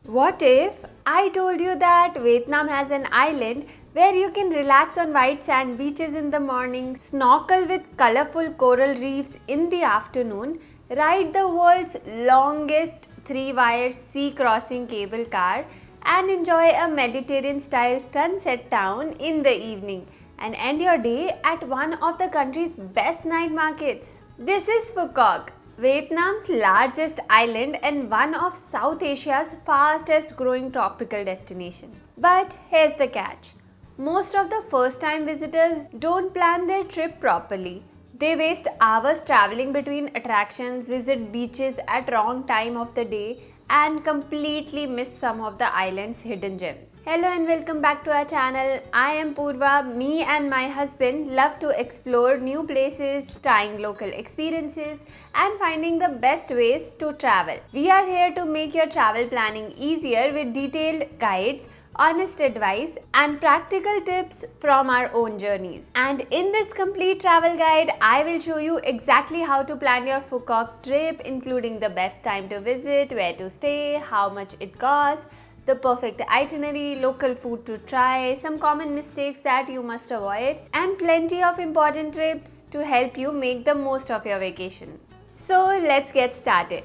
What if I told you that Vietnam has an island where you can relax on white sand beaches in the morning, snorkel with colorful coral reefs in the afternoon, ride the world's longest three-wire sea crossing cable car, and enjoy a Mediterranean style sunset town in the evening, and end your day at one of the country's best night markets? This is Phu Quoc, Vietnam's largest island and one of South Asia's fastest growing tropical destination. But here's the catch. Most of the first time visitors don't plan their trip properly. They waste hours traveling between attractions, visit beaches at wrong time of the day, and completely miss some of the island's hidden gems. Hello and welcome back to our channel. I am Purva. Me and my husband love to explore new places, trying local experiences, and finding the best ways to travel. We are here to make your travel planning easier with detailed guides, honest advice, and practical tips from our own journeys. And in this complete travel guide, I will show you exactly how to plan your Phu Quoc trip, including the best time to visit, where to stay, how much it costs, the perfect itinerary, local food to try, some common mistakes that you must avoid, and plenty of important tips to help you make the most of your vacation. So let's get started.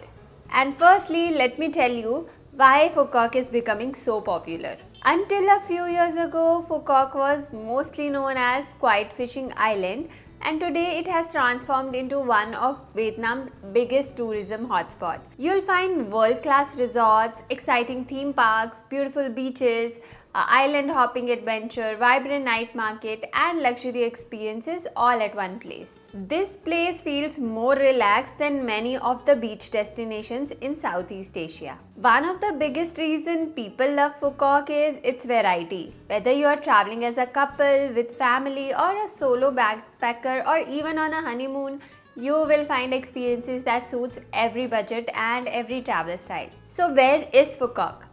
And firstly, let me tell you why Phu Quoc is becoming so popular. Until a few years ago, Phu Quoc was mostly known as Quiet Fishing Island, and today it has transformed into one of Vietnam's biggest tourism hotspots. You'll find world-class resorts, exciting theme parks, beautiful beaches, island hopping adventure, vibrant night market, and luxury experiences all at one place. This place feels more relaxed than many of the beach destinations in Southeast Asia. One of the biggest reasons people love Phu Quoc is its variety. Whether you are traveling as a couple, with family, or a solo backpacker, or even on a honeymoon, you will find experiences that suits every budget and every travel style. So where is Phu Quoc?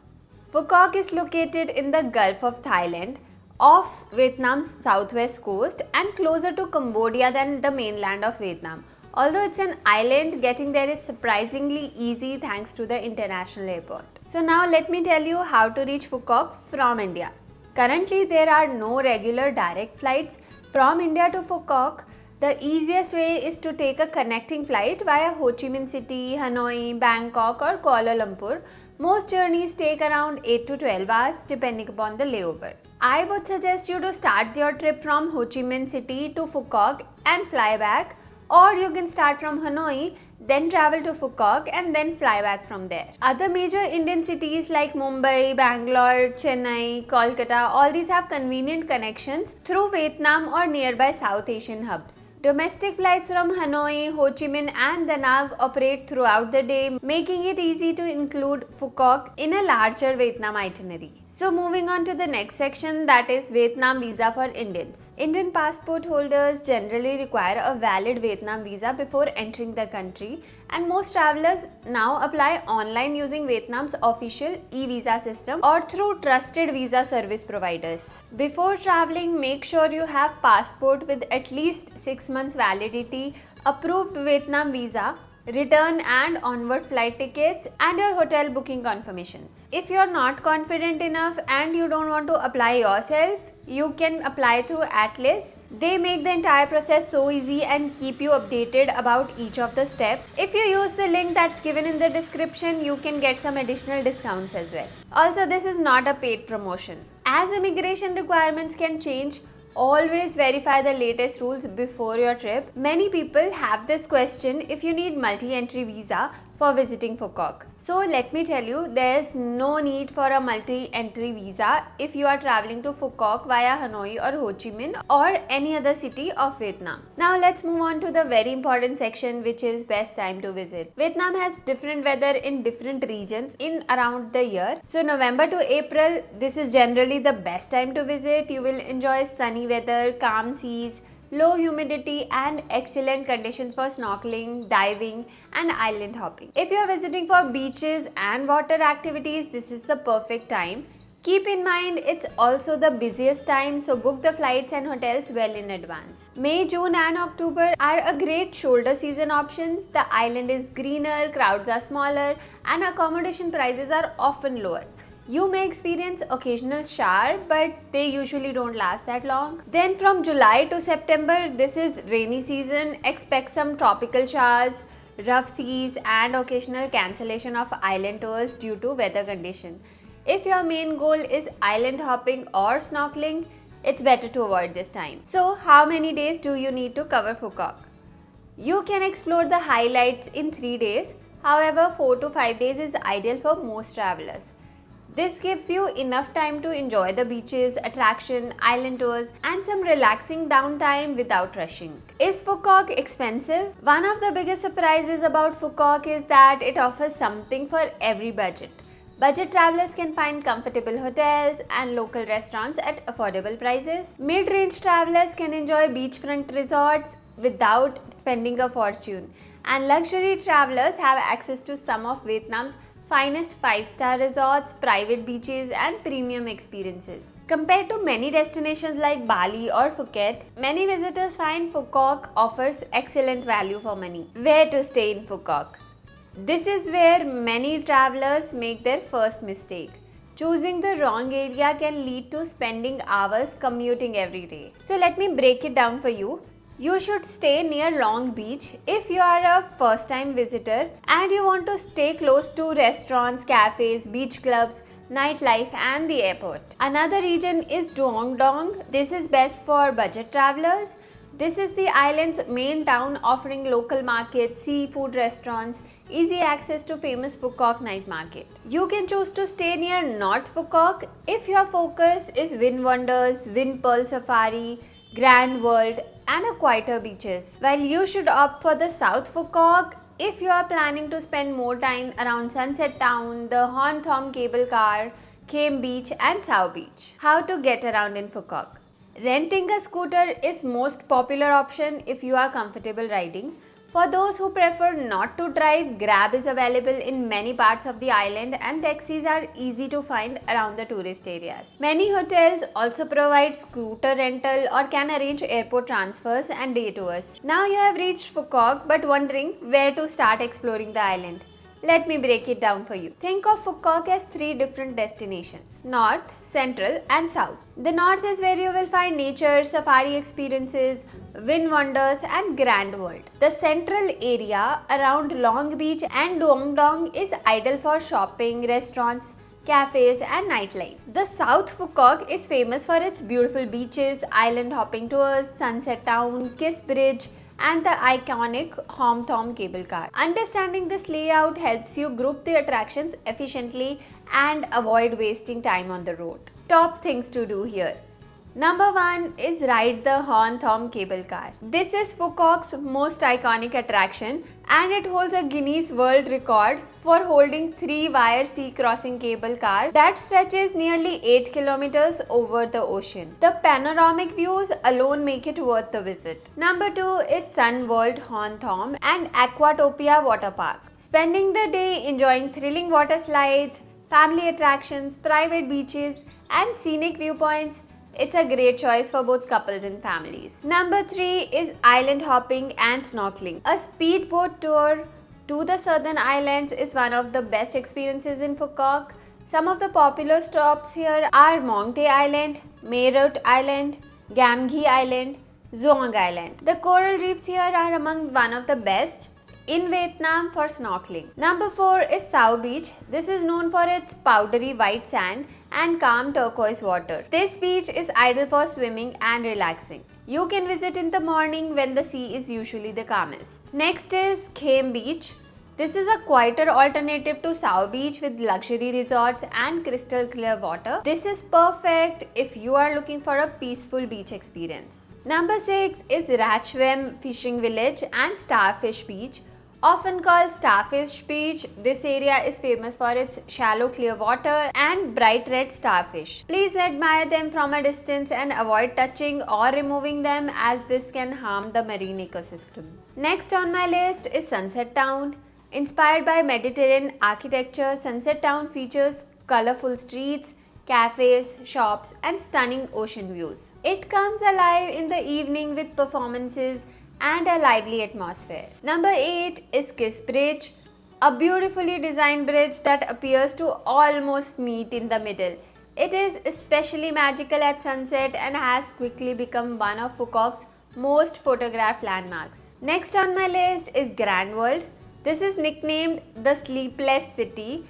Phu Quoc is located in the Gulf of Thailand, off Vietnam's southwest coast and closer to Cambodia than the mainland of Vietnam. Although it's an island, getting there is surprisingly easy thanks to the international airport. So now let me tell you how to reach Phu Quoc from India. Currently there are no regular direct flights from India to Phu Quoc. The easiest way is to take a connecting flight via Ho Chi Minh City, Hanoi, Bangkok or Kuala Lumpur. Most journeys take around 8 to 12 hours depending upon the layover. I would suggest you to start your trip from Ho Chi Minh City to Phu Quoc and fly back, or you can start from Hanoi, then travel to Phu Quoc and then fly back from there. Other major Indian cities like Mumbai, Bangalore, Chennai, Kolkata, all these have convenient connections through Vietnam or nearby South Asian hubs. Domestic flights from Hanoi, Ho Chi Minh and Da Nang operate throughout the day, making it easy to include Phu Quoc in a larger Vietnam itinerary. So moving on to the next section, that is Vietnam visa for Indians. Indian passport holders generally require a valid Vietnam visa before entering the country, and most travelers now apply online using Vietnam's official e-visa system or through trusted visa service providers. Before traveling, make sure you have passport with at least 6 months validity, approved Vietnam visa, return and onward flight tickets, and your hotel booking confirmations. If you are not confident enough and you don't want to apply yourself, you can apply through Atlas. They make the entire process so easy and keep you updated about each of the steps. If you use the link that's given in the description, you can get some additional discounts as well. Also, this is not a paid promotion. As immigration requirements can change, always verify the latest rules before your trip. Many people have this question if you need multi-entry visa for visiting Phu Quoc. So let me tell you, there is no need for a multi-entry visa if you are traveling to Phu Quoc via Hanoi or Ho Chi Minh or any other city of Vietnam. Now let's move on to the very important section, which is best time to visit. Vietnam has different weather in different regions in around the year. So November to April, this is generally the best time to visit. You will enjoy sunny weather, calm seas, low humidity and excellent conditions for snorkeling, diving and island hopping. If you are visiting for beaches and water activities, this is the perfect time. Keep in mind it's also the busiest time, so book the flights and hotels well in advance. May, June and October are a great shoulder season options. The island is greener, crowds are smaller and accommodation prices are often lower. You may experience occasional shower, but they usually don't last that long. Then from July to September, this is rainy season. Expect some tropical showers, rough seas, and occasional cancellation of island tours due to weather condition. If your main goal is island hopping or snorkeling, it's better to avoid this time. So, how many days do you need to cover Phuket? You can explore the highlights in 3 days. However, 4 to 5 days is ideal for most travelers. This gives you enough time to enjoy the beaches, attraction, island tours, and some relaxing downtime without rushing. Is Phuket expensive? One of the biggest surprises about Phuket is that it offers something for every budget. Budget travelers can find comfortable hotels and local restaurants at affordable prices. Mid-range travelers can enjoy beachfront resorts without spending a fortune. And luxury travelers have access to some of Vietnam's finest 5-star resorts, private beaches, and premium experiences. Compared to many destinations like Bali or Phuket, many visitors find Phuket offers excellent value for money. Where to stay in Phuket? This is where many travelers make their first mistake. Choosing the wrong area can lead to spending hours commuting every day. So let me break it down for you. You should stay near Long Beach if you are a first-time visitor and you want to stay close to restaurants, cafes, beach clubs, nightlife and the airport. Another region is Duong Dong. This is best for budget travelers. This is the island's main town, offering local markets, seafood restaurants, easy access to famous Phuket night market. You can choose to stay near North Phuket if your focus is Wind Wonders, Wind Pearl Safari, Grand World and a quieter beaches. While you should opt for the South Phuket if you are planning to spend more time around Sunset Town, the Hon Thom Cable Car, Kem Beach and Sao Beach. How to get around in Phuket? Renting a scooter is most popular option if you are comfortable riding. For those who prefer not to drive, Grab is available in many parts of the island and taxis are easy to find around the tourist areas. Many hotels also provide scooter rental or can arrange airport transfers and day tours. Now you have reached Phuket but wondering where to start exploring the island. Let me break it down for you. Think of Phuket as 3 different destinations: North, Central and South. The North is where you will find nature, safari experiences, Wind Wonders and Grand World. The Central area around Long Beach and Duong Dong is ideal for shopping, restaurants, cafes and nightlife. The South Phuket is famous for its beautiful beaches, island hopping tours, Sunset Town, Kiss Bridge, and the iconic Hon Thom Cable Car. Understanding this layout helps you group the attractions efficiently and avoid wasting time on the road. Top things to do here. Number 1 is ride the Hon Thom Cable Car. This is Phuket's most iconic attraction and it holds a Guinness World Record for holding 3-wire sea crossing cable car that stretches nearly 8 kilometers over the ocean. The panoramic views alone make it worth the visit. Number 2 is Sun World Hon Thom and Aquatopia Water Park. Spending the day enjoying thrilling water slides, family attractions, private beaches and scenic viewpoints, it's a great choice for both couples and families. Number 3 is island hopping and snorkeling. A speedboat tour to the southern islands is one of the best experiences in Phuket. Some of the popular stops here are Mong Tay Island, Mae Rot Island, Gam Ghi Island, Zuong Island. The coral reefs here are among one of the best in Vietnam for snorkeling. Number 4 is Sao Beach. This is known for its powdery white sand and calm turquoise water. This beach is ideal for swimming and relaxing. You can visit in the morning when the sea is usually the calmest. Next is Kem Beach. This is a quieter alternative to Sao Beach with luxury resorts and crystal clear water. This is perfect if you are looking for a peaceful beach experience. Number 6 is Rat Chuen Fishing Village and Starfish Beach. Often called Starfish Beach, this area is famous for its shallow clear water and bright red starfish. Please admire them from a distance and avoid touching or removing them as this can harm the marine ecosystem. Next on my list is Sunset Town. Inspired by Mediterranean architecture, Sunset Town features colorful streets, cafes, shops and stunning ocean views. It comes alive in the evening with performances and a lively atmosphere. Number 8 is Kiss Bridge. a beautifully designed bridge that appears to almost meet in the middle. It is especially magical at sunset and has quickly become one of Phuoc's most photographed landmarks. Next on my list is Grand World. This is nicknamed the Sleepless City.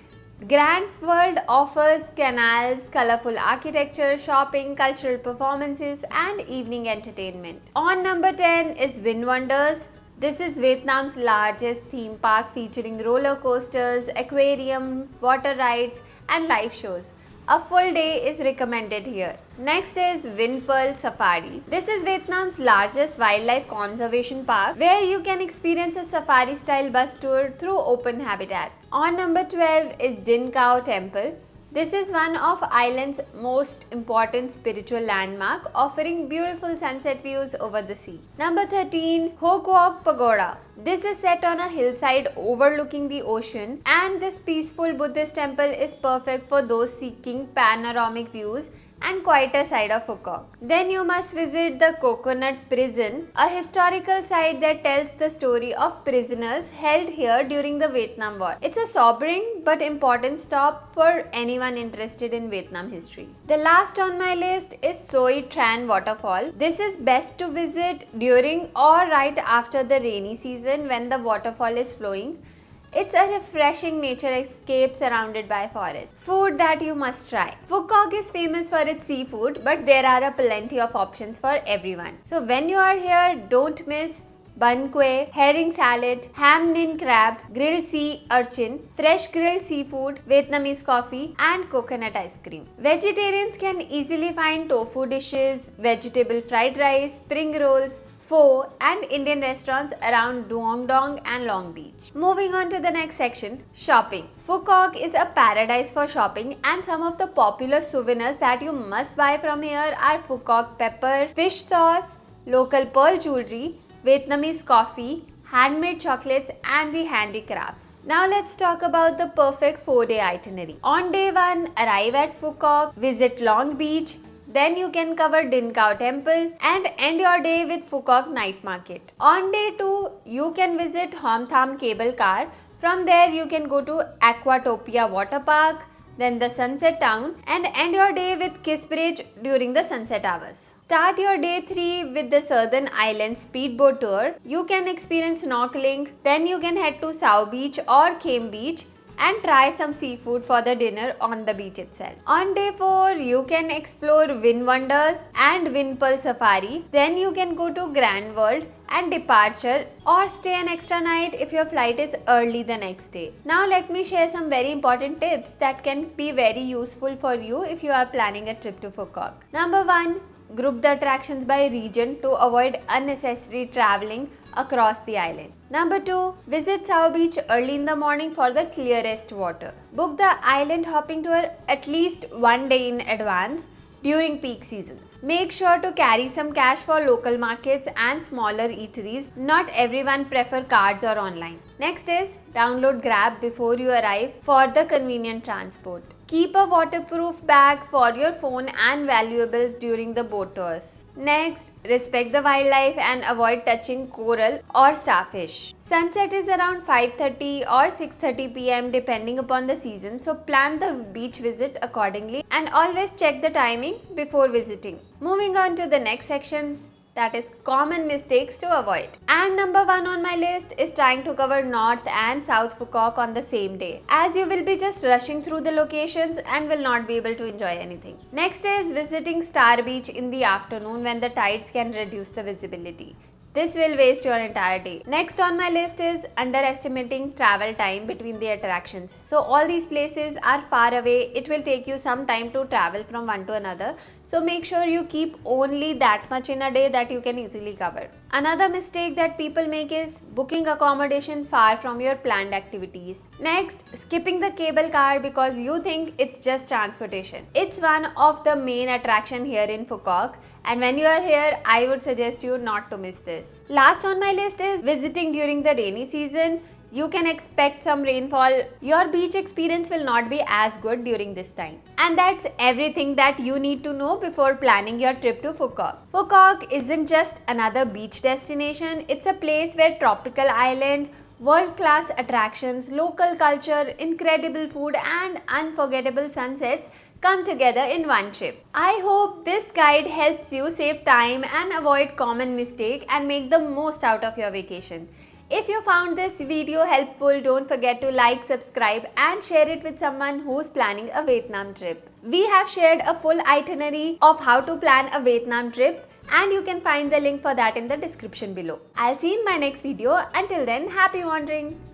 Grand World offers canals, colorful architecture, shopping, cultural performances, and evening entertainment. On number 10 is Vin Wonders. This is Vietnam's largest theme park featuring roller coasters, aquarium, water rides, and live shows. A full day is recommended here. Next is Vin Pearl Safari. This is Vietnam's largest wildlife conservation park where you can experience a safari style bus tour through open habitat. On number 12 is Dinh Cao Temple. This is one of Ireland's most important spiritual landmark, offering beautiful sunset views over the sea. Number 13, Ho Quoc Pagoda. This is set on a hillside overlooking the ocean, and this peaceful Buddhist temple is perfect for those seeking panoramic views and quieter side of Phuoc. Then you must visit the Coconut Prison, a historical site that tells the story of prisoners held here during the Vietnam War. It's a sobering but important stop for anyone interested in Vietnam history. The last on my list is Soi Tran Waterfall. This is best to visit during or right after the rainy season when the waterfall is flowing. It's a refreshing nature escape surrounded by forest. Food that you must try. Phuoc is famous for its seafood, but there are a plenty of options for everyone. So when you are here, don't miss bun quay, herring salad, ham nin crab, grilled sea urchin, fresh grilled seafood, Vietnamese coffee, and coconut ice cream. Vegetarians can easily find tofu dishes, vegetable fried rice, spring rolls, pho, and Indian restaurants around Duong Dong and Long Beach. Moving on to the next section, shopping. Phuoc is a paradise for shopping, and some of the popular souvenirs that you must buy from here are Phuoc pepper, fish sauce, local pearl jewelry, Vietnamese coffee, handmade chocolates, and the handicrafts. Now let's talk about the perfect 4-day itinerary. On day 1, arrive at Phuoc, visit Long Beach. Then you can cover Dinh Cao Temple and end your day with Phuoc Night Market. On day 2, you can visit Hom Tham Cable Car. From there, you can go to Aquatopia Water Park, then the Sunset Town, and end your day with Kiss Bridge during the sunset hours. Start your day 3 with the Southern Islands Speedboat Tour. You can experience snorkeling, then you can head to Sao Beach or Kem Beach and try some seafood for the dinner on the beach itself. On day 4, you can explore Vin Wonders and Vin Pearl Safari. Then you can go to Grand World and departure or stay an extra night if your flight is early the next day. Now let me share some very important tips that can be very useful for you if you are planning a trip to Phuoc. Number 1, group the attractions by region to avoid unnecessary traveling across the island. Number 2, visit Sao Beach early in the morning for the clearest water. Book the island hopping tour at least 1 day in advance during peak seasons. Make sure to carry some cash for local markets and smaller eateries. Not everyone prefer cards or online. Next is download Grab before you arrive for the convenient transport. Keep a waterproof bag for your phone and valuables during the boat tours. Next, respect the wildlife and avoid touching coral or starfish. Sunset is around 5:30 or 6:30 p.m. depending upon the season, so plan the beach visit accordingly and always check the timing before visiting. Moving on to the next section, that is common mistakes to avoid. And number 1 on my list is trying to cover North and South Phuoc on the same day, as you will be just rushing through the locations and will not be able to enjoy anything. Next is visiting Star Beach in the afternoon when the tides can reduce the visibility. This will waste your entire day. Next on my list is underestimating travel time between the attractions. So all these places are far away. It will take you some time to travel from one to another. So make sure you keep only that much in a day that you can easily cover. Another mistake that people make is booking accommodation far from your planned activities. Next, skipping the cable car because you think it's just transportation. It's one of the main attraction here in Phuoc. And when you are here, I would suggest you not to miss this. Last on my list is visiting during the rainy season. You can expect some rainfall. Your beach experience will not be as good during this time. And that's everything that you need to know before planning your trip to Phuoc. Phuoc isn't just another beach destination. It's a place where tropical island, World-class attractions, local culture, incredible food and unforgettable sunsets come together in one trip. I hope this guide helps you save time and avoid common mistakes and make the most out of your vacation. If you found this video helpful, don't forget to like, subscribe and share it with someone who's planning a Vietnam trip. We have shared a full itinerary of how to plan a Vietnam trip and you can find the link for that in the description below. I'll see you in my next video. Until then, happy wandering!